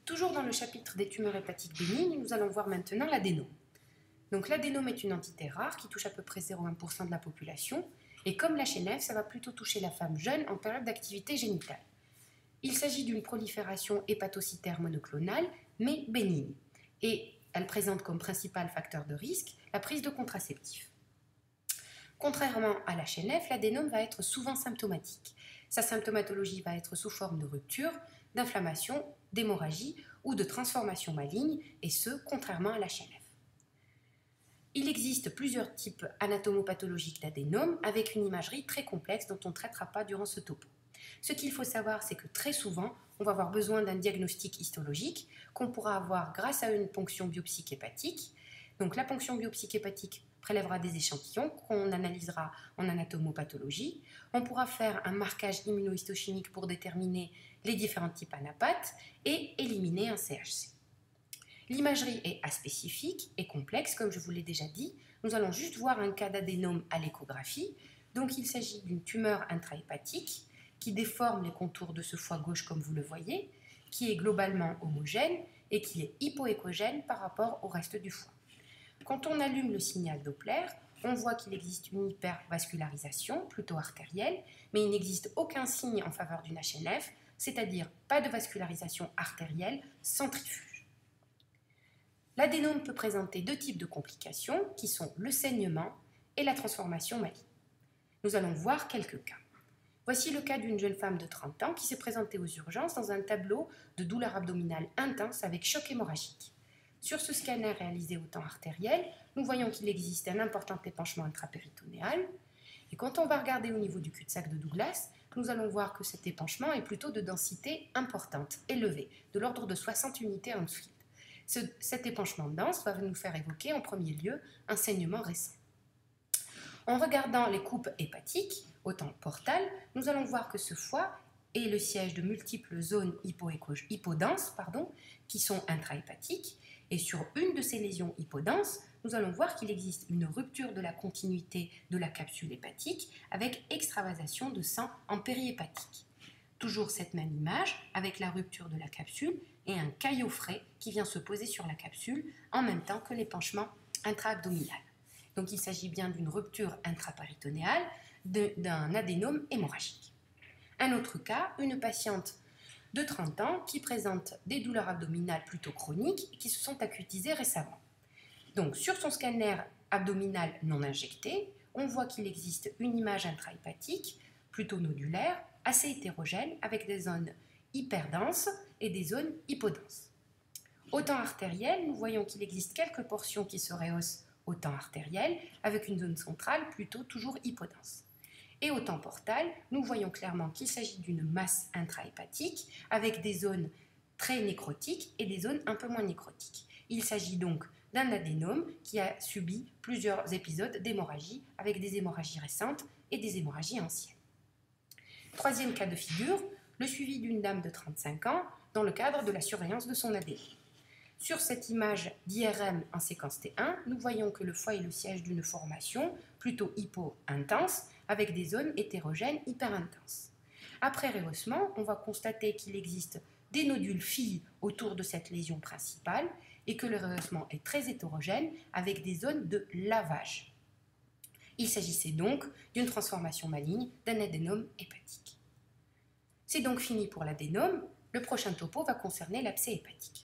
Toujours dans le chapitre des tumeurs hépatiques bénignes, nous allons voir maintenant l'adénome. Donc l'adénome est une entité rare qui touche à peu près 0,1% de la population, et comme la HNF, ça va plutôt toucher la femme jeune en période d'activité génitale. Il s'agit d'une prolifération hépatocytaire monoclonale, mais bénigne, et elle présente comme principal facteur de risque la prise de contraceptifs. Contrairement à la HNF, l'adénome va être souvent symptomatique. Sa symptomatologie va être sous forme de rupture, d'inflammation, d'hémorragie ou de transformation maligne, et ce, contrairement à la HNF. Il existe plusieurs types anatomopathologiques d'adénome avec une imagerie très complexe dont on ne traitera pas durant ce topo. Ce qu'il faut savoir, c'est que très souvent, on va avoir besoin d'un diagnostic histologique qu'on pourra avoir grâce à une ponction biopsique hépatique. Donc la ponction biopsique hépatique prélèvera des échantillons qu'on analysera en anatomopathologie. On pourra faire un marquage immunohistochimique pour déterminer les différents types anapathes et éliminer un CHC. L'imagerie est aspécifique et complexe, comme je vous l'ai déjà dit. Nous allons juste voir un cas d'adénome à l'échographie. Donc il s'agit d'une tumeur intrahépatique qui déforme les contours de ce foie gauche comme vous le voyez, qui est globalement homogène et qui est hypoéchogène par rapport au reste du foie. Quand on allume le signal Doppler, on voit qu'il existe une hypervascularisation, plutôt artérielle, mais il n'existe aucun signe en faveur d'une HNF, c'est-à-dire pas de vascularisation artérielle, centrifuge. L'adénome peut présenter deux types de complications qui sont le saignement et la transformation maligne. Nous allons voir quelques cas. Voici le cas d'une jeune femme de 30 ans qui s'est présentée aux urgences dans un tableau de douleur abdominale intense avec choc hémorragique. Sur ce scanner réalisé au temps artériel, nous voyons qu'il existe un important épanchement intrapéritonéal. Et quand on va regarder au niveau du cul-de-sac de Douglas, nous allons voir que cet épanchement est plutôt de densité importante, élevée, de l'ordre de 60 unités en Hounsfield. Cet épanchement dense va nous faire évoquer en premier lieu un saignement récent. En regardant les coupes hépatiques, au temps portal, nous allons voir que ce foie est le siège de multiples zones hypodenses qui sont intrahépatiques. Et sur une de ces lésions hypodenses, nous allons voir qu'il existe une rupture de la continuité de la capsule hépatique avec extravasation de sang en périhépatique. Toujours cette même image avec la rupture de la capsule et un caillot frais qui vient se poser sur la capsule en même temps que l'épanchement intra-abdominal. Donc il s'agit bien d'une rupture intrapéritonéale d'un adénome hémorragique. Un autre cas, une patiente de 30 ans qui présente des douleurs abdominales plutôt chroniques et qui se sont acutisées récemment. Donc sur son scanner abdominal non injecté, on voit qu'il existe une image intrahépatique plutôt nodulaire, assez hétérogène avec des zones hyperdenses et des zones hypodenses. Au temps artériel, nous voyons qu'il existe quelques portions qui se rehaussent au temps artériel avec une zone centrale plutôt toujours hypodense. Et au temps portal, nous voyons clairement qu'il s'agit d'une masse intrahépatique avec des zones très nécrotiques et des zones un peu moins nécrotiques. Il s'agit donc d'un adénome qui a subi plusieurs épisodes d'hémorragie avec des hémorragies récentes et des hémorragies anciennes. Troisième cas de figure, le suivi d'une dame de 35 ans dans le cadre de la surveillance de son adénome. Sur cette image d'IRM en séquence T1, nous voyons que le foie est le siège d'une formation plutôt hypo-intense avec des zones hétérogènes hyper-intenses. Après rehaussement, on va constater qu'il existe des nodules filles autour de cette lésion principale et que le rehaussement est très hétérogène avec des zones de lavage. Il s'agissait donc d'une transformation maligne d'un adénome hépatique. C'est donc fini pour l'adénome. Le prochain topo va concerner l'abcès hépatique.